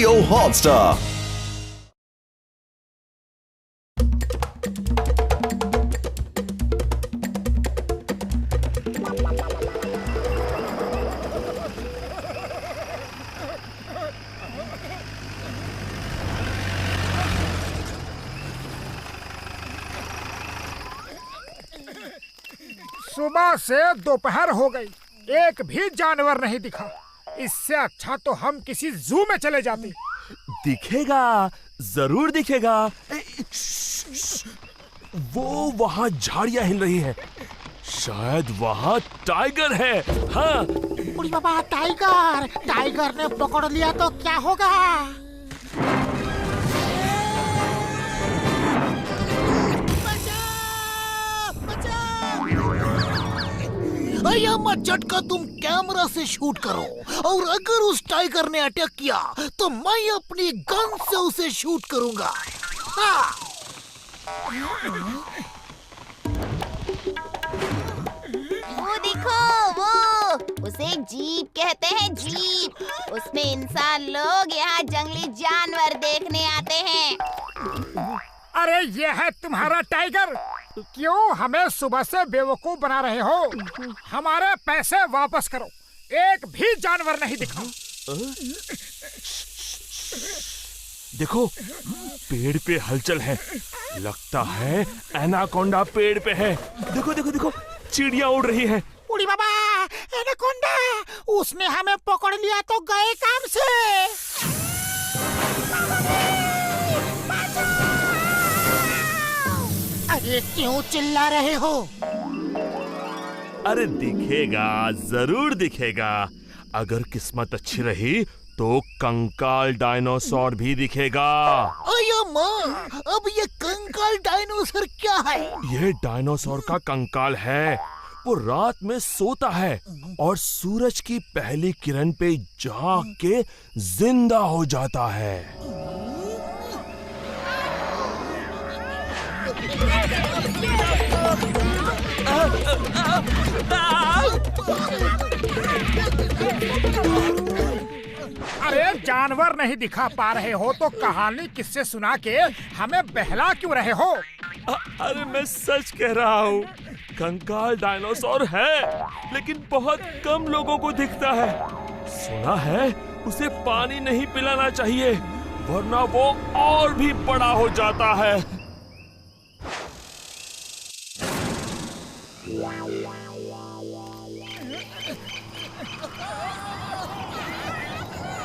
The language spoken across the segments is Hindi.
Jio Hotstar। सुबह से दोपहर हो गई, एक भी जानवर नहीं दिखा। इससे अच्छा तो हम किसी जू में चले जाते। दिखेगा, जरूर दिखेगा। वो वहाँ झाड़ियाँ हिल रही हैं। शायद वहाँ टाइगर है। हाँ। उड़ी बाबा, टाइगर! टाइगर ने पकड़ लिया तो क्या होगा? भैया मत झटका, तुम कैमरा से शूट करो और अगर उस टाइगर ने अटैक किया तो मैं अपनी गन से उसे शूट करूंगा। हाँ। वो देखो, वो उसे जीप कहते हैं, जीप। उसमें इंसान लोग यहाँ जंगली जानवर देखने आते हैं। अरे ये है तुम्हारा टाइगर। क्यों हमें सुबह से बेवकूफ बना रहे हो? हमारे पैसे वापस करो। एक भी जानवर नहीं दिखा। देखो, पेड़ पे हलचल है। लगता है एनाकोंडा पेड़ पे है। देखो देखो देखो, चिड़िया उड़ रही है। उड़ी बाबा, एनाकोंडा! उसने हमें पकड़ लिया तो गए काम से। अरे क्यों चिल्ला रहे हो? अरे दिखेगा, जरूर दिखेगा। अगर किस्मत अच्छी रही तो कंकाल डायनासोर भी दिखेगा। अयो माँ, अब ये कंकाल डायनासोर क्या है? यह डायनासोर का कंकाल है। वो रात में सोता है और सूरज की पहली किरण पे जाग के जिंदा हो जाता है। अरे जानवर नहीं दिखा पा रहे हो तो कहानी किससे सुना के हमें बहला क्यों रहे हो? अरे मैं सच कह रहा हूँ, कंकाल डायनासोर है, लेकिन बहुत कम लोगों को दिखता है। सुना है उसे पानी नहीं पिलाना चाहिए, वरना वो और भी बड़ा हो जाता है।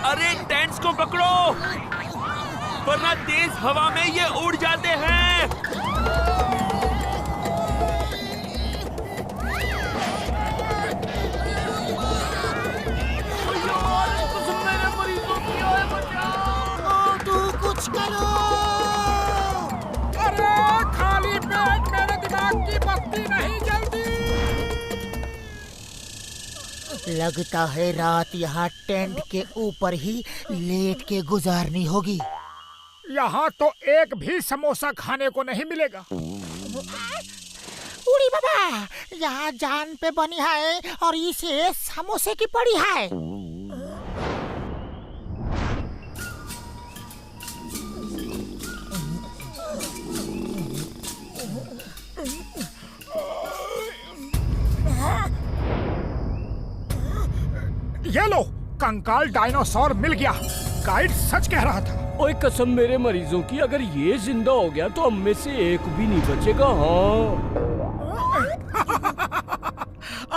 अरे टेंट्स को पकड़ो, वरना तेज हवा में ये उड़ जाते हैं। तू कुछ करो। अरे खाली पेट मेरे दिमाग की बत्ती नहीं जलती। लगता है रात यहाँ टेंट के ऊपर ही लेट के गुजारनी होगी। यहाँ तो एक भी समोसा खाने को नहीं मिलेगा। उड़ी बाबा, यहाँ जान पे बनी है और इसे समोसे की पड़ी है। ये लो, कंकाल डायनासोर मिल गया। गाइड सच कह रहा था। ओए कसम मेरे मरीजों की, अगर ये जिंदा हो गया तो हम में से एक भी नहीं बचेगा। हाँ।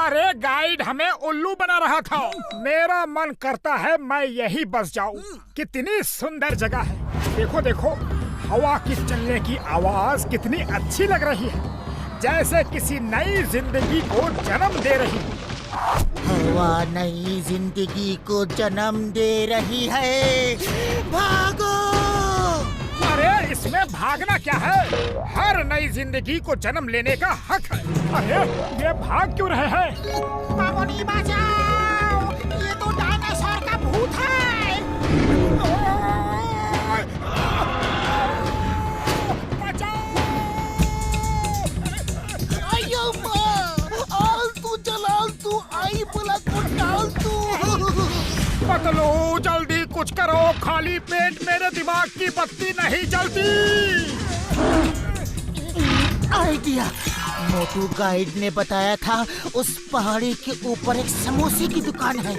अरे गाइड हमें उल्लू बना रहा था। मेरा मन करता है मैं यही बस जाऊं। कितनी सुंदर जगह है। देखो देखो, हवा की चलने की आवाज कितनी अच्छी लग रही है, जैसे किसी नई जिंदगी को जन्म दे रही है। हवा नई जिंदगी को जन्म दे रही है। भागो! अरे इसमें भागना क्या है? हर नई जिंदगी को जन्म लेने का हक है। अरे ये भाग क्यों रहे हैं? मामोनी बचाओ! ये तो डायनासोर का भूत है। अयो माँ, आलतू चलालतू आई बोला को डालतू। पतलू जल्दी कुछ करो, खाली पेट मेरे दिमाग की बत्ती नहीं जलती। आइडिया। मोटू गाइड ने बताया था उस पहाड़ी के ऊपर एक समोसे की दुकान है।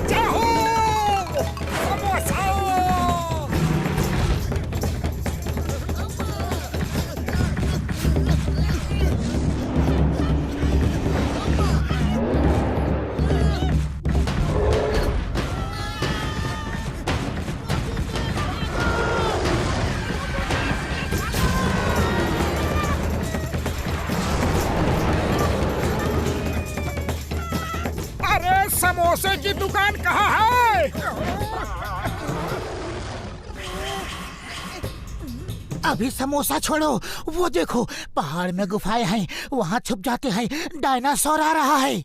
जाओ, समोसा। अरे समोसे की दुकान कहाँ है? अभी समोसा छोड़ो, वो देखो पहाड़ में गुफाएं हैं, वहाँ छुप जाते हैं। डायनासोर आ रहा है।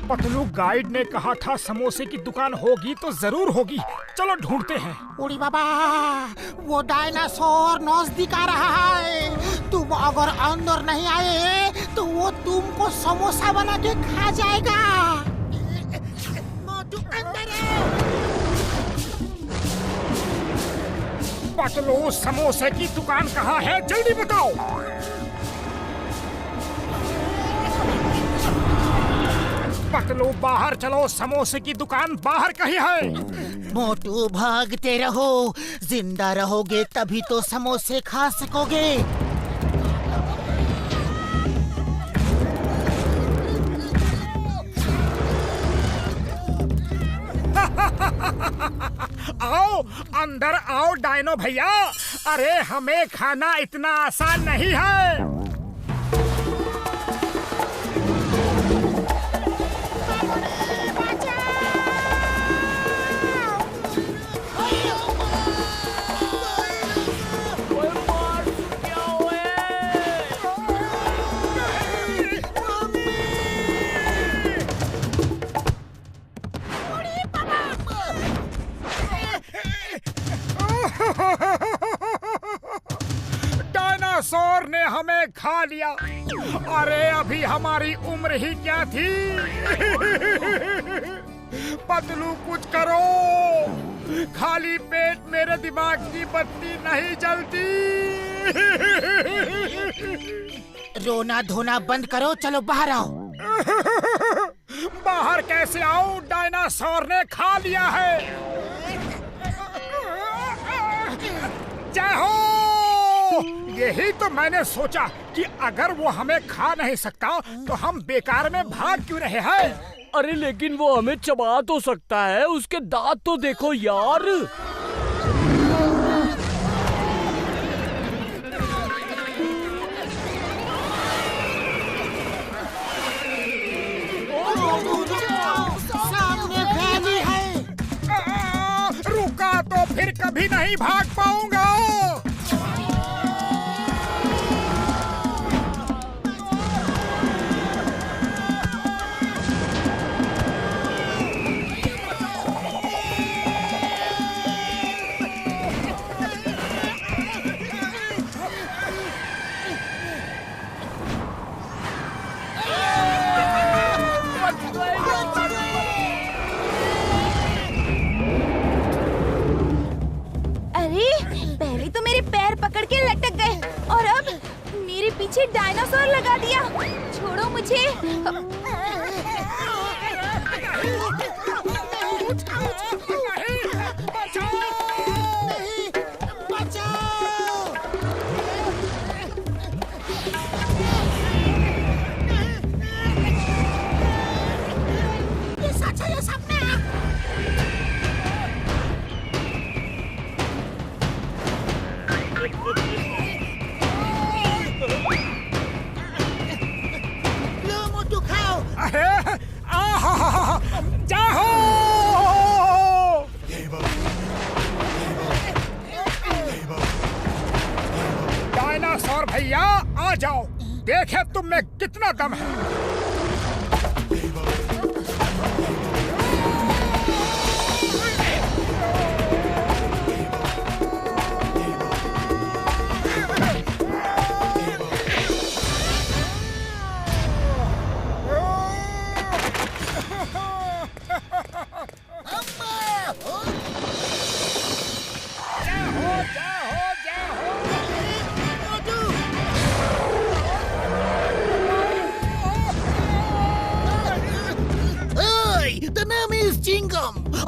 पतलू गाइड ने कहा था समोसे की दुकान होगी तो जरूर होगी। चलो ढूंढते हैं। उड़ी बाबा, वो डायनासोर नजदीक आ रहा है। तुम अगर अंदर नहीं आए तो वो तुमको समोसा बना के खा जाएगा। मोटू अंदर है। पतलू समोसे की दुकान कहाँ है, जल्दी बताओ। पतलू बाहर चलो, समोसे की दुकान बाहर कहीं है। मोटू भागते रहो, जिंदा रहोगे तभी तो समोसे खा सकोगे। आओ अंदर आओ डायनो भैया। अरे हमें खाना इतना आसान नहीं है। डायनासोर ने हमें खा लिया। अरे अभी हमारी उम्र ही क्या थी। पतलू कुछ करो, खाली पेट मेरे दिमाग की बत्ती नहीं जलती। रोना धोना बंद करो, चलो बाहर आओ। बाहर कैसे आऊं, डायनासोर ने खा लिया है। जय हो। यही तो मैंने सोचा कि अगर वो हमें खा नहीं सकता तो हम बेकार में भाग क्यों रहे हैं। अरे लेकिन वो हमें चबा तो सकता है, उसके दांत तो देखो यार। सामने वैली है। रुका तो फिर कभी नहीं भाग पाऊंगा। पहले तो मेरे पैर पकड़ के लटक गए और अब मेरे पीछे डायनासोर लगा दिया। छोड़ो मुझे। ये सच है, ये सपना है। लो मोटू खाओ। अरे जाओ। डायनासोर भैया आ जाओ, देखे तुम में कितना दम है।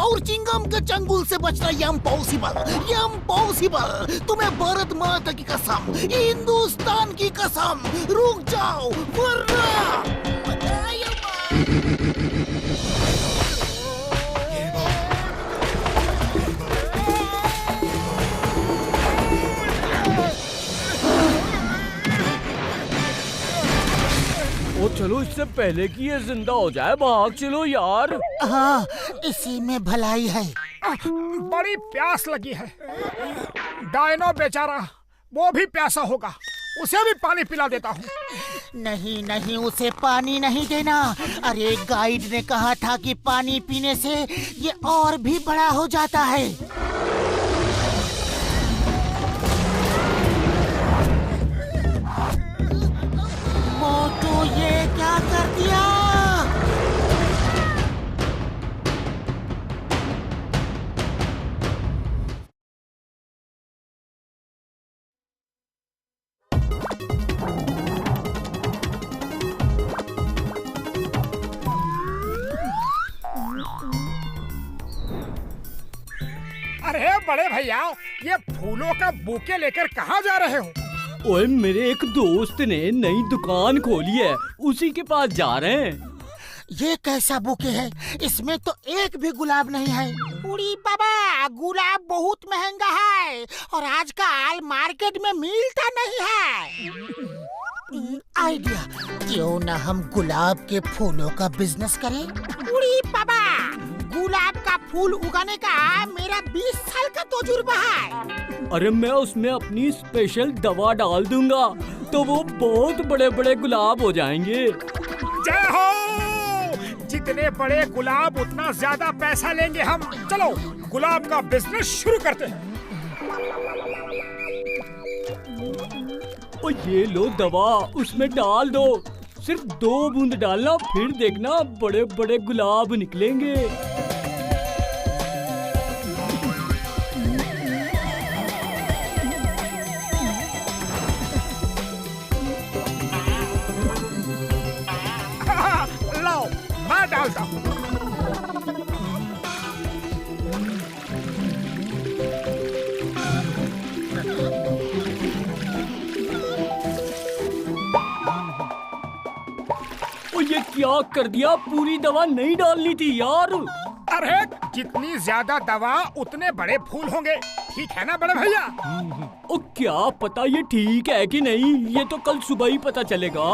और चिंगम के चंगुल से बचना इम्पॉसिबल। तुम्हें भारत माता की कसम, हिंदुस्तान की कसम, रुक जाओ वरना। ओ चलो, इससे पहले कि ये जिंदा हो जाए भाग चलो यार। हाँ, इसी में भलाई है। बड़ी प्यास लगी है। डायनो बेचारा, वो भी प्यासा होगा, उसे भी पानी पिला देता हूँ। नहीं नहीं, उसे पानी नहीं देना। अरे गाइड ने कहा था कि पानी पीने से ये और भी बड़ा हो जाता है। मोटू, ये क्या कर दिया? अरे बड़े भैया, ये फूलों का बुके लेकर कहाँ जा रहे हो? ओए, मेरे एक दोस्त ने नई दुकान खोली है, उसी के पास जा रहे हैं। ये कैसा बुके है? इसमें तो एक भी गुलाब नहीं है। उड़ी बाबा, गुलाब बहुत महंगा है और आजकल मार्केट में मिलता नहीं है। आइडिया, क्यों ना हम गुलाब के फूलों का बिजनेस करें? उड़ी बाबा, गुलाब का फूल उगाने का मेरा 20 साल का तजुर्बा है। अरे मैं उसमें अपनी स्पेशल दवा डाल दूंगा तो वो बहुत बड़े बड़े गुलाब हो जाएंगे। जय हो! जितने बड़े गुलाब उतना ज्यादा पैसा लेंगे हम। चलो गुलाब का बिजनेस शुरू करते हैं। ओ ये लो दवा, उसमें डाल दो। सिर्फ 2 बूंद डालना, फिर देखना बड़े बड़े गुलाब निकलेंगे। लाओ, मैं डालता हूँ। ये क्या कर दिया? पूरी दवा नहीं डालनी थी यार। अरे जितनी ज्यादा दवा उतने बड़े फूल होंगे, ठीक है ना बड़े भैया? ओ क्या पता ये ठीक है कि नहीं, ये तो कल सुबह ही पता चलेगा।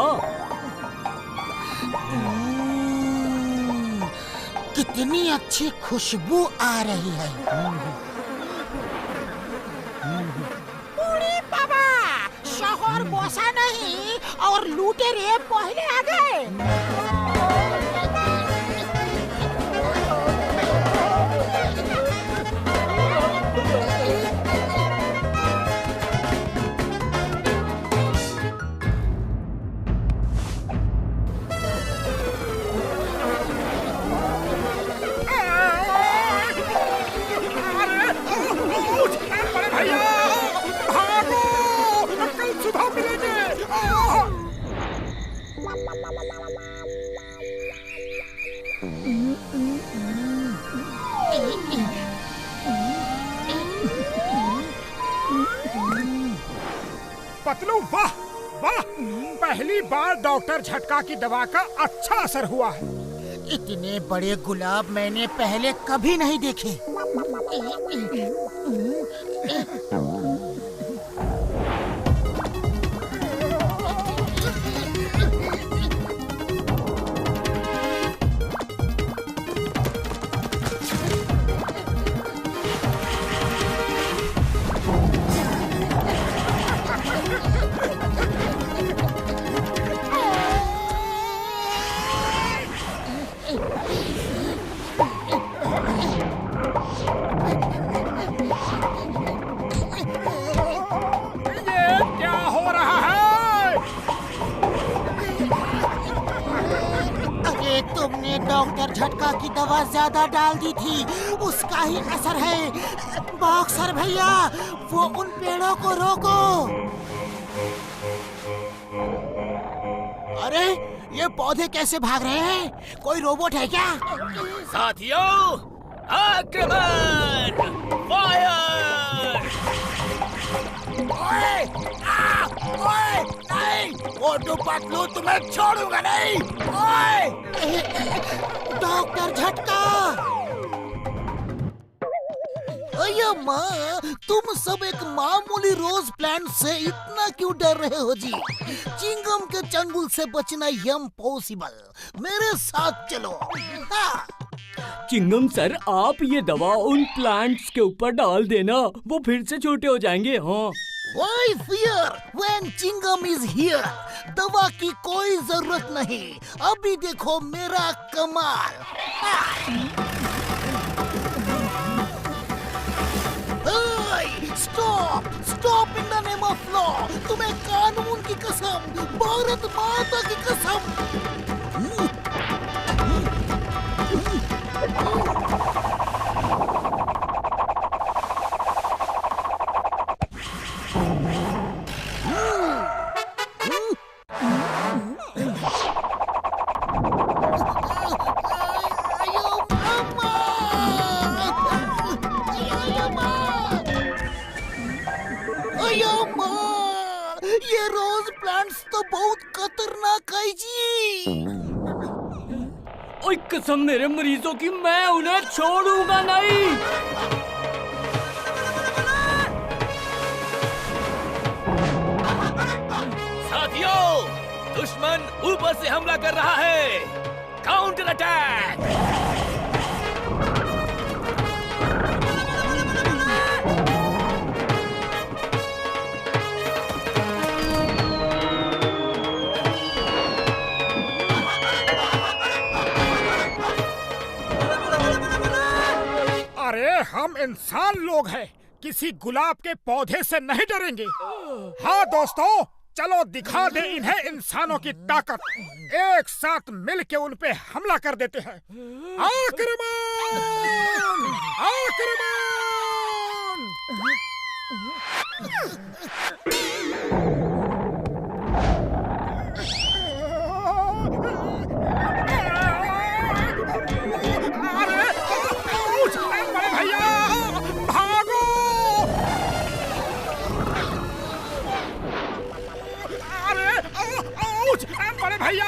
कितनी अच्छी खुशबू आ रही है। उड़ी बाबा, शोहर बोसा नहीं और लुटेरे पहले आ गए। पतलू, वाह वाह, पहली बार डॉक्टर झटका की दवा का अच्छा असर हुआ है। इतने बड़े गुलाब मैंने पहले कभी नहीं देखे। डॉक्टर झटका की दवा ज्यादा डाल दी थी, उसका ही असर है। बॉक्सर भैया, वो उन पेड़ों को रोको। अरे ये पौधे कैसे भाग रहे हैं? कोई रोबोट है क्या? साथियों, आक्रमण! फायर! ओए! ओए! नहीं! मोटू पतलू तुम्हें छोड़ूंगा नहीं! ओए! डॉक्टर झटका। अय्या माँ, तुम सब एक मामूली रोज प्लांट से इतना क्यों डर रहे हो जी? चिंगम के चंगुल से बचना इम्पॉसिबल। मेरे साथ चलो। हाँ। चिंगम सर, आप ये दवा उन प्लांट्स के ऊपर डाल देना, वो फिर से छोटे हो जाएंगे। हाँ। Why fear when Chingam is here? दवा की कोई जरूरत नहीं। अभी देखो मेरा कमाल। Stop! Stop in the name of law! तुम्हें कानून की कसम, भारत माता की कसम। ये रोज प्लांट्स तो बहुत खतरनाक है जी। ओए कसम मेरे मरीजों की, मैं उन्हें छोड़ूंगा नहीं। साथियों, दुश्मन ऊपर से हमला कर रहा है। Counter attack! अरे हम इंसान लोग हैं, किसी गुलाब के पौधे से नहीं डरेंगे। हाँ दोस्तों, चलो दिखा दे इन्हें इंसानों की ताकत। एक साथ मिल के उन पे हमला कर देते हैं। आक्रमण! आक्रमण! भैया!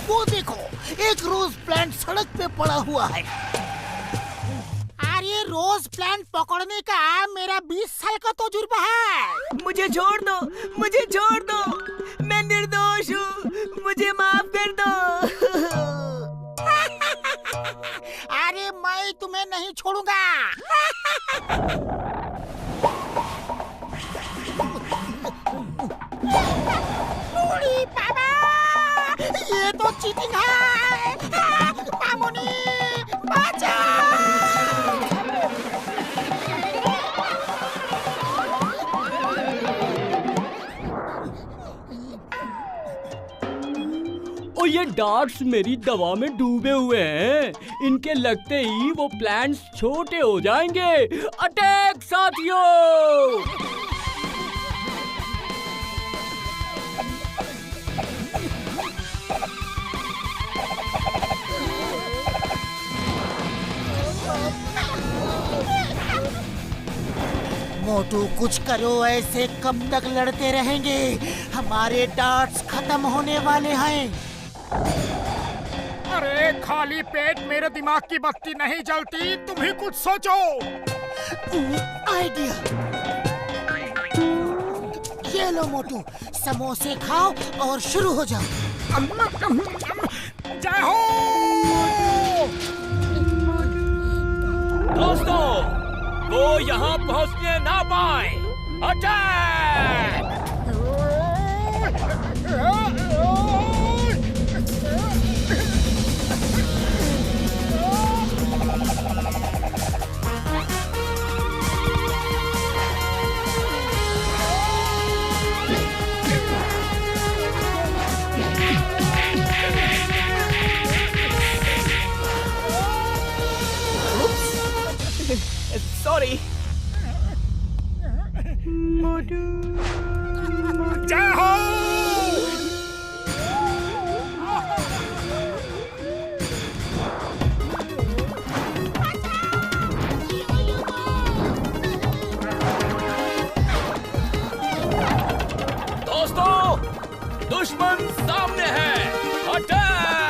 वो देखो, एक रोज प्लांट सड़क पे पड़ा हुआ है। अरे रोज प्लांट पकड़ने का मेरा 20 साल का तजुर्बा है। मुझे छोड़ दो, मुझे छोड़ दो। मैं निर्दोष हूँ, मुझे माफ कर दो। अरे मैं तुम्हें नहीं छोड़ूंगा। बूढ़ी बाबा, ये तो चीटिंग है। मामुनी, बचाओ! ओ ये डार्ट्स मेरी दवा में डूबे हुए हैं। इनके लगते ही वो प्लांट्स छोटे हो जाएंगे। अटैक साथियों! मोटू कुछ करो, ऐसे कब तक लड़ते रहेंगे? हमारे डार्ट्स खत्म होने वाले हैं। अरे खाली पेट मेरे दिमाग की बत्ती नहीं जलती, तुम ही कुछ सोचो। आइडिया! ये लो मोटू, समोसे खाओ और शुरू हो जाओ। जय हो! दोस्तों, वो यहाँ पहुँचने ना पाए। अटैक! सॉरी। जय हो! दुश्मन सामने है। अटैक!